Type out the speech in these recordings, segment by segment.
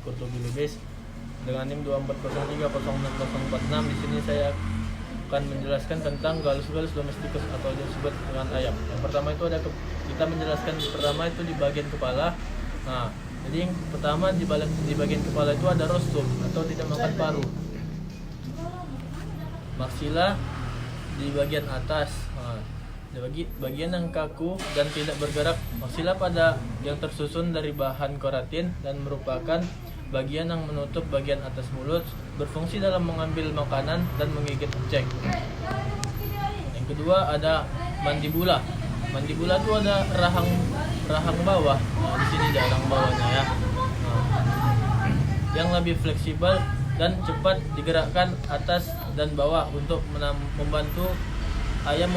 Kurtobulubis dengan NIM 24030646. Di sini saya akan menjelaskan tentang Gallus domesticus atau disebut dengan ayam. Yang pertama itu kita menjelaskan pertama itu di bagian kepala. Nah, jadi yang pertama di bagian kepala itu ada rostrum atau tidak makan paru. Maksila di bagian atas. Nah, bagian yang kaku dan tidak bergerak. Maksila pada yang tersusun dari bahan keratin dan merupakan bagian yang menutup bagian atas mulut, berfungsi dalam mengambil makanan dan menggigit objek. Yang kedua ada mandibula. Mandibula itu ada rahang bawah. Nah, di sini ada rahang bawahnya ya. Nah, yang lebih fleksibel dan cepat digerakkan atas dan bawah untuk membantu ayam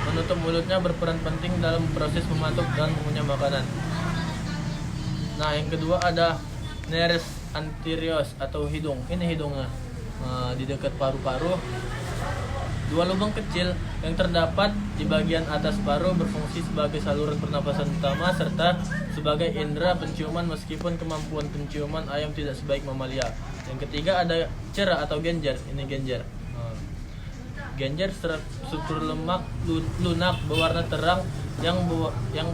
menutup mulutnya, berperan penting dalam proses mematuk dan mengunyah makanan. Nah, yang kedua ada nares anterior atau hidung. Ini hidungnya di dekat paru-paru. Dua lubang kecil yang terdapat di bagian atas paru berfungsi sebagai saluran pernapasan utama serta sebagai indera penciuman, meskipun kemampuan penciuman ayam tidak sebaik mamalia. Yang ketiga ada cera atau genjer. Ini genjer. Genjer struktur lemak lunak berwarna terang yang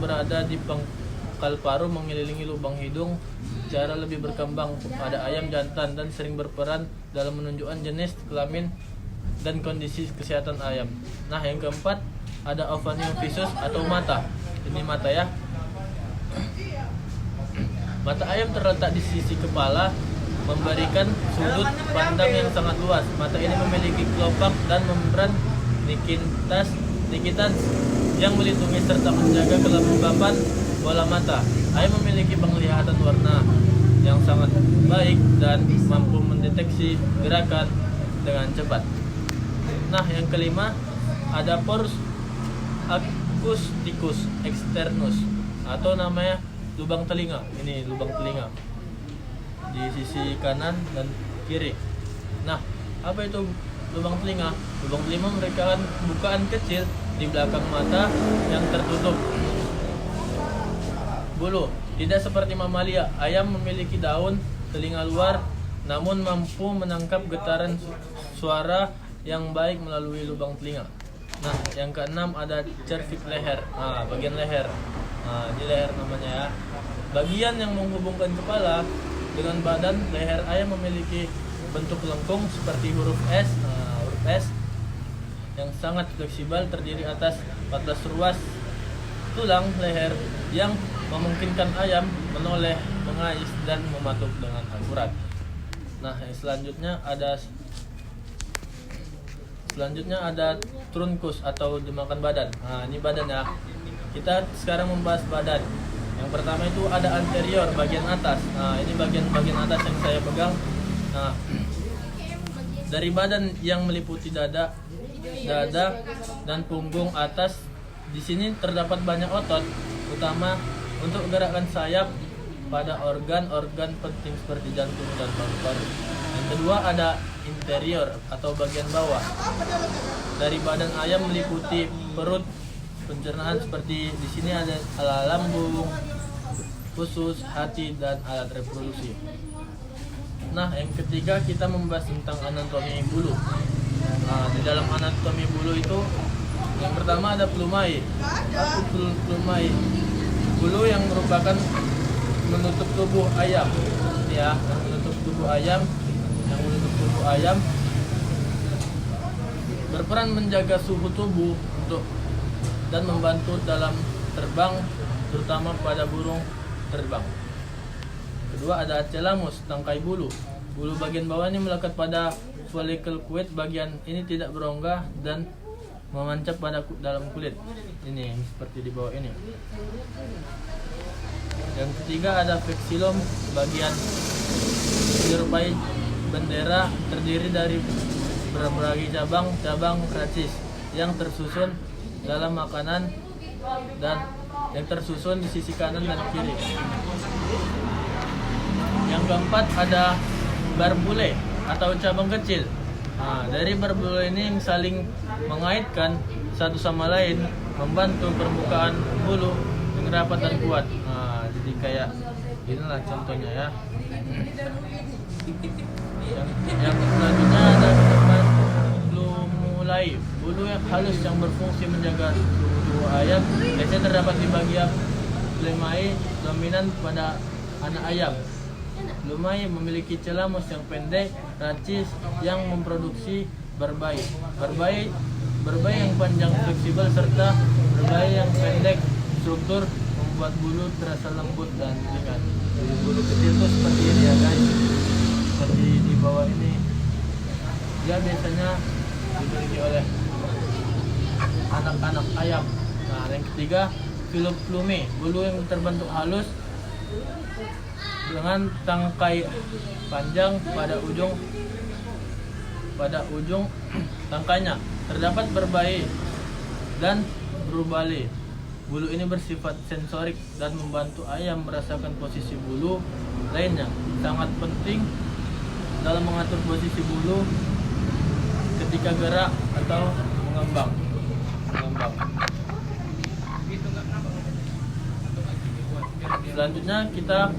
berada di pangkal paru mengelilingi lubang hidung. Cara lebih berkembang pada ayam jantan dan sering berperan dalam menunjukkan jenis kelamin dan kondisi kesehatan ayam. Nah, yang keempat ada ovarium visus atau mata. Ini mata ya. Mata ayam terletak di sisi kepala, memberikan sudut pandang yang sangat luas. Mata ini memiliki kelopak dan membran nikitans yang melindungi serta menjaga kelembapan bola mata. Ayam memiliki penglihatan warna yang sangat baik dan mampu mendeteksi gerakan dengan cepat. Nah, yang kelima ada pores acousticus externus atau namanya lubang telinga. Ini lubang telinga di sisi kanan dan kiri. Nah, apa itu lubang telinga? Lubang telinga merupakan bukaan kecil di belakang mata yang tertutup bulu. Tidak seperti mamalia, ayam memiliki daun telinga luar namun mampu menangkap getaran suara yang baik melalui lubang telinga. Nah, yang keenam ada cervix leher. Nah, bagian leher. Nah, ini leher namanya ya. Bagian yang menghubungkan kepala dengan badan. Leher ayam memiliki bentuk lengkung seperti huruf S. Nah, huruf S yang sangat fleksibel, terdiri atas 14 ruas tulang leher yang memungkinkan ayam menoleh, mengais dan mematuk dengan akurat. Nah, yang selanjutnya ada truncus atau dimakan badan. Nah, ini badan ya. Kita sekarang membahas badan. Yang pertama itu ada anterior, bagian atas. Nah, ini bagian atas yang saya pegang. Nah, dari badan yang meliputi dada dan punggung atas, di sini terdapat banyak otot, utama untuk gerakan sayap pada organ-organ penting seperti jantung dan paru-paru. Yang kedua ada interior atau bagian bawah. Dari badan ayam meliputi perut, pencernaan seperti di sini ada alat lambung, usus, hati dan alat reproduksi. Nah, yang ketiga kita membahas tentang anatomi bulu. Nah, di dalam anatomi bulu itu yang pertama ada plumai. Apa plumai? Bulu yang merupakan menutup tubuh ayam. Ya, menutup tubuh ayam berperan menjaga suhu tubuh dan membantu dalam terbang, terutama pada burung terbang. Kedua ada calamus, tangkai bulu. Bulu bagian bawah ini melekat pada folikel kulit. Bagian ini tidak berongga dan memancap pada dalam kulit. Ini seperti di bawah ini. Yang ketiga ada vexillum, bagian menyerupai bendera, terdiri dari berbagai cabang racis yang tersusun dalam makanan dan yang tersusun di sisi kanan dan kiri. Yang keempat ada barbule atau cabang kecil. Nah, dari barbule ini yang saling mengaitkan satu sama lain, membantu permukaan bulu yang rapat dan kuat. Nah, jadi kayak Inilah contohnya ya. Yang selanjutnya ada teman belum mulai bulu yang halus yang berfungsi menjaga suhu ayam. Biasanya terdapat di bagian lemai dominan pada anak ayam. Lumai memiliki celamus yang pendek, racis yang memproduksi berbay. Berbay yang panjang fleksibel serta berbay yang pendek struktur membuat bulu terasa lembut dan ringan. Jadi bulu kecil itu seperti ini ya guys, seperti di bawah ini. Dia biasanya dimiliki oleh anak-anak ayam. Nah, yang ketiga filum plume, bulu yang terbentuk halus dengan tangkai panjang pada ujung tangkainya terdapat berbay dan rubale. Bulu ini bersifat sensorik dan membantu ayam merasakan posisi bulu lainnya. Sangat penting dalam mengatur posisi bulu ketika gerak atau mengembang. Selanjutnya kita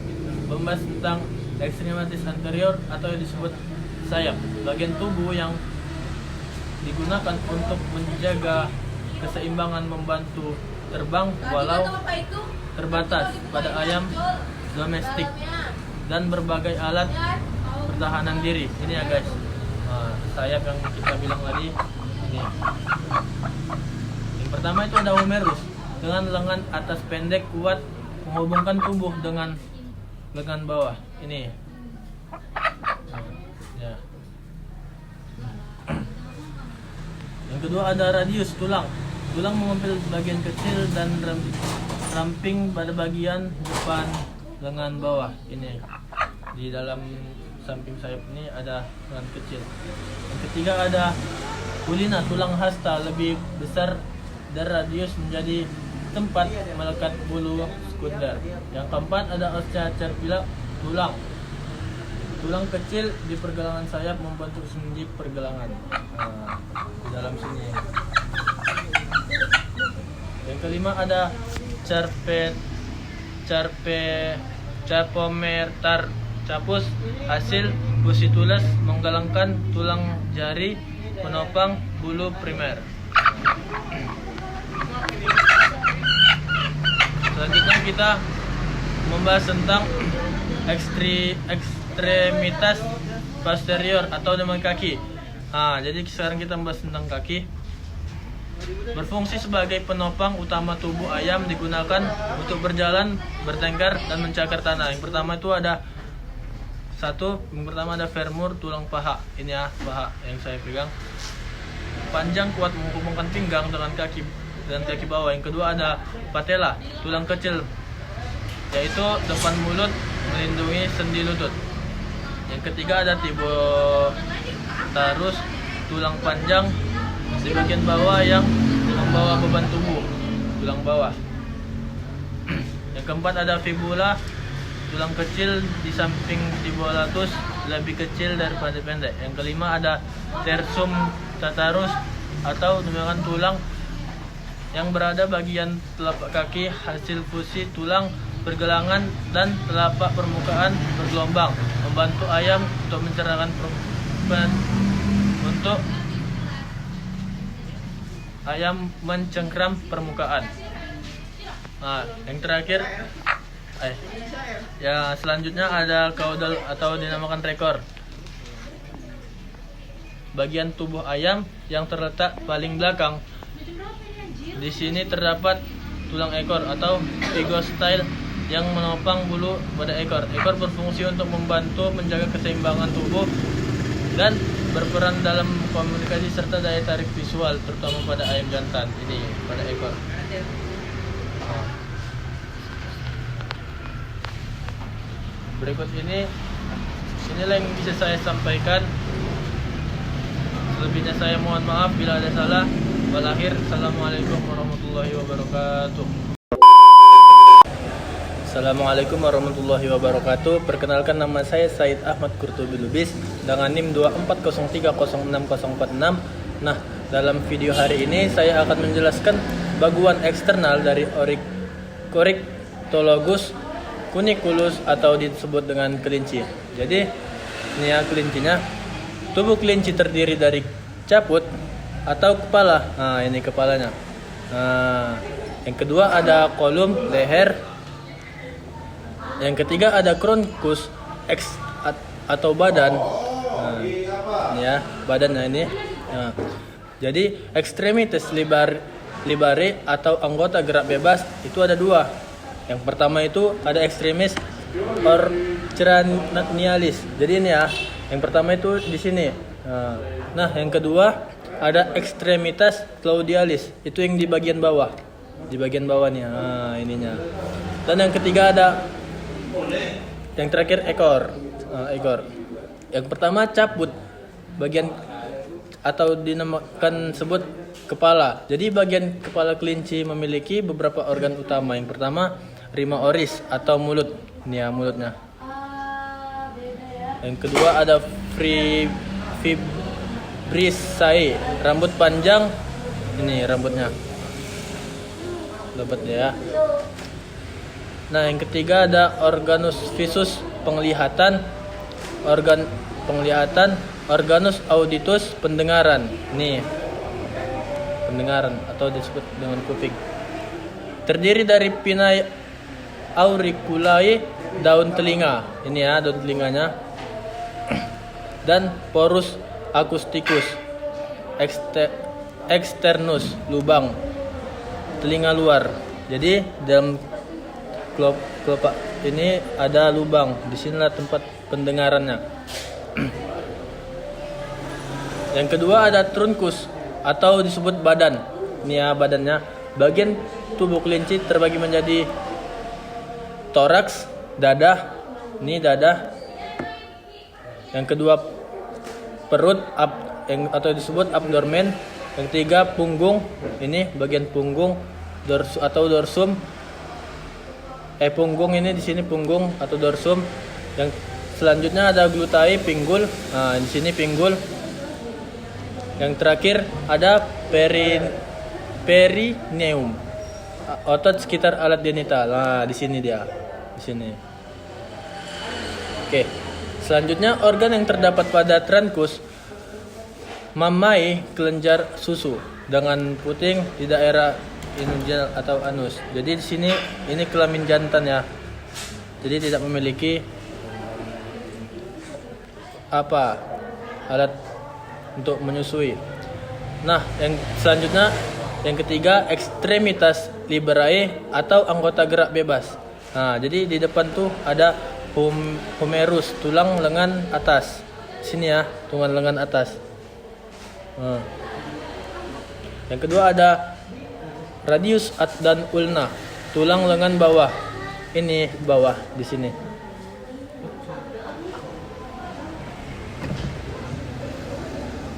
membahas tentang ekstremitas anterior atau yang disebut sayap, bagian tubuh yang digunakan untuk menjaga keseimbangan, membantu terbang walau terbatas pada ayam domestik dan berbagai alat pertahanan diri. Ini ya guys, sayap yang kita bilang tadi ini. Yang pertama itu ada humerus dengan lengan atas pendek kuat menghubungkan tubuh dengan lengan bawah ini ya. Yang kedua ada radius tulang mengambil bagian kecil dan ramping pada bagian depan lengan bawah ini. Di dalam samping sayap ini ada lengan kecil. Yang ketiga ada ulina, tulang hasta lebih besar dan radius menjadi tempat melekat bulu sekunder. Yang keempat ada osca cervila, tulang kecil di pergelangan sayap membentuk sendi pergelangan. Nah, di dalam sini. Yang kelima ada carpometer capus, hasil pusitulas menggalangkan tulang jari menopang bulu primer. Selanjutnya kita membahas tentang ekstremitas posterior atau dengan kaki. Jadi sekarang kita membahas tentang kaki. Berfungsi sebagai penopang utama tubuh ayam, digunakan untuk berjalan, bertengkar, dan mencakar tanah. Yang pertama itu ada femur, tulang paha. Ini ya paha yang saya pegang. Panjang kuat menghubungkan pinggang dengan kaki bawah. Yang kedua ada patella, tulang kecil, yaitu depan mulut melindungi sendi lutut. Yang ketiga ada tibotarus, tulang panjang di bagian bawah yang membawa beban tubuh, tulang bawah. Yang keempat ada fibula, tulang kecil di samping tibolatus lebih kecil daripada pendek. Yang kelima ada tersum tatarus atau dinamakan tulang yang berada bagian telapak kaki, hasil fusi tulang pergelangan dan telapak permukaan bergelombang, membantu ayam untuk mencernakan untuk ayam mencengkram permukaan. Yang terakhir ya selanjutnya ada caudal atau dinamakan rekor, bagian tubuh ayam yang terletak paling belakang. Di sini terdapat tulang ekor atau pygostyle yang menopang bulu pada ekor. Ekor berfungsi untuk membantu menjaga keseimbangan tubuh dan berperan dalam komunikasi serta daya tarik visual, terutama pada ayam jantan. Ini pada ekor. Berikut inilah yang bisa saya sampaikan. Selebihnya saya mohon maaf bila ada salah. Walakhir, assalamualaikum warahmatullahi wabarakatuh. Assalamualaikum warahmatullahi wabarakatuh. Perkenalkan, nama saya Said Ahmad Kurtubi Lubis dengan NIM 24030646. Nah, dalam video hari ini saya akan menjelaskan bagian eksternal dari Oryctolagus Cuniculus atau disebut dengan kelinci. Jadi ini ya kelincinya. Tubuh kelinci terdiri dari caput atau kepala. Nah, ini kepalanya. Nah, yang kedua ada kolum leher. Yang ketiga ada trunkus atau badan. Nah, ini ya badannya ini. Nah, jadi ekstremitas libare atau anggota gerak bebas itu ada dua. Yang pertama itu ada ekstremis cranialis. Jadi ini ya, yang pertama itu di sini. Nah, yang kedua ada ekstremitas claudialis. Itu yang di bagian bawah. Di bagian bawah nih. Nah, ininya. Dan yang ketiga ada yang terakhir ekor. Ekor. Yang pertama caput. Bagian atau dinamakan sebut kepala. Jadi bagian kepala kelinci memiliki beberapa organ utama. Yang pertama rima oris atau mulut. Ini ya mulutnya. Yang kedua ada vibrissae, rambut panjang. Ini rambutnya. Lebat ya. Nah, yang ketiga ada organus visus, penglihatan. Organus auditus, pendengaran. Nih. Pendengaran atau disebut dengan kuping. Terdiri dari pinnae auriculae, daun telinga. Ini ya daun telinganya. Dan porus acousticus externus, lubang telinga luar. Jadi dalam kelopak ini ada lubang. Di sinilah tempat pendengarannya. Yang kedua ada trunkus atau disebut badan. Ini ya badannya. Bagian tubuh kelinci terbagi menjadi toraks, dada. Ini dada. Yang kedua perut atau disebut abdomen. Yang ketiga punggung. Ini bagian punggung atau dorsum. Punggung ini di sini punggung atau dorsum. Yang selanjutnya ada glutae, pinggul. Nah, di sini pinggul. Yang terakhir ada perineum, otot sekitar alat genital. Nah, di sini dia. Di sini. Oke. Selanjutnya organ yang terdapat pada trunkus mammae, kelenjar susu dengan puting di daerah inguinal atau anus. Jadi di sini ini kelamin jantan ya. Jadi tidak memiliki alat untuk menyusui. Nah, yang selanjutnya yang ketiga ekstremitas liberae atau anggota gerak bebas. Nah, jadi di depan tuh ada humerus, tulang lengan atas. Sini ya, tulang lengan atas. Nah. Yang kedua ada radius dan ulna, tulang lengan bawah. Ini bawah di sini.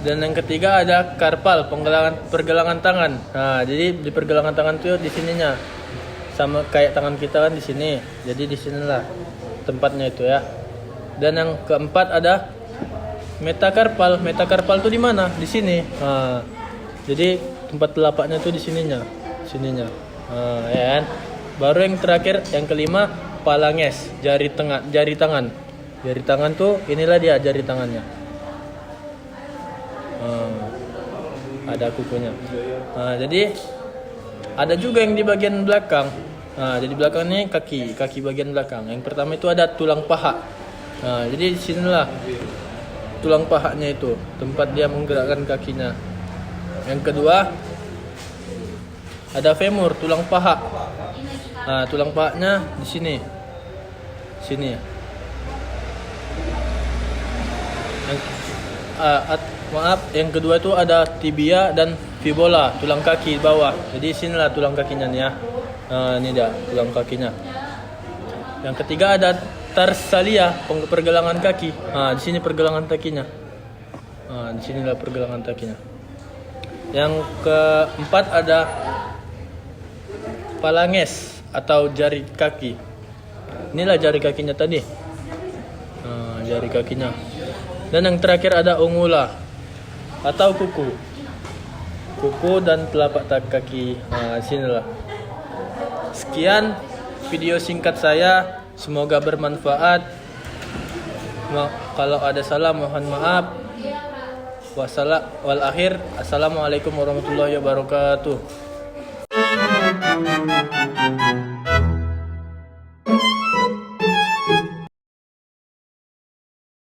Dan yang ketiga ada karpal, pergelangan tangan. Nah, jadi di pergelangan tangan itu di sininya. Sama kayak tangan kita kan di sini. Jadi di sinilah tempatnya itu ya. Dan yang keempat ada metakarpal. Metakarpal itu di mana? Di sini. Nah, jadi tempat telapaknya itu di sininya. Sininya. Nah, ya kan? Baru yang terakhir, yang kelima, phalanges, jari tangan. Jari tangan tuh inilah dia jari tangannya. Ada kukunya. Nah, jadi ada juga yang di bagian belakang. Nah, jadi belakang ini kaki bagian belakang. Yang pertama itu ada tulang paha. Nah, jadi di sinilah tulang pahanya itu, tempat dia menggerakkan kakinya. Yang kedua ada femur, tulang paha. Nah, tulang pahanya di sini. Sini. Yang kedua itu ada tibia dan fibula, tulang kaki bawah. Jadi sinilah tulang kakinya nih ya. Ini dia tulang kakinya. Yang ketiga ada tarsalia, pergelangan kaki. Di sini pergelangan kakinya. Di sinilah pergelangan kakinya. Yang keempat ada phalanges atau jari kaki. Inilah jari kakinya tadi. Jari kakinya. Dan yang terakhir ada ungula atau kuku dan telapak kaki. Sinilah. Sekian video singkat saya Semoga bermanfaat. Kalau ada salah mohon maaf. Assalamualaikum warahmatullahi wabarakatuh.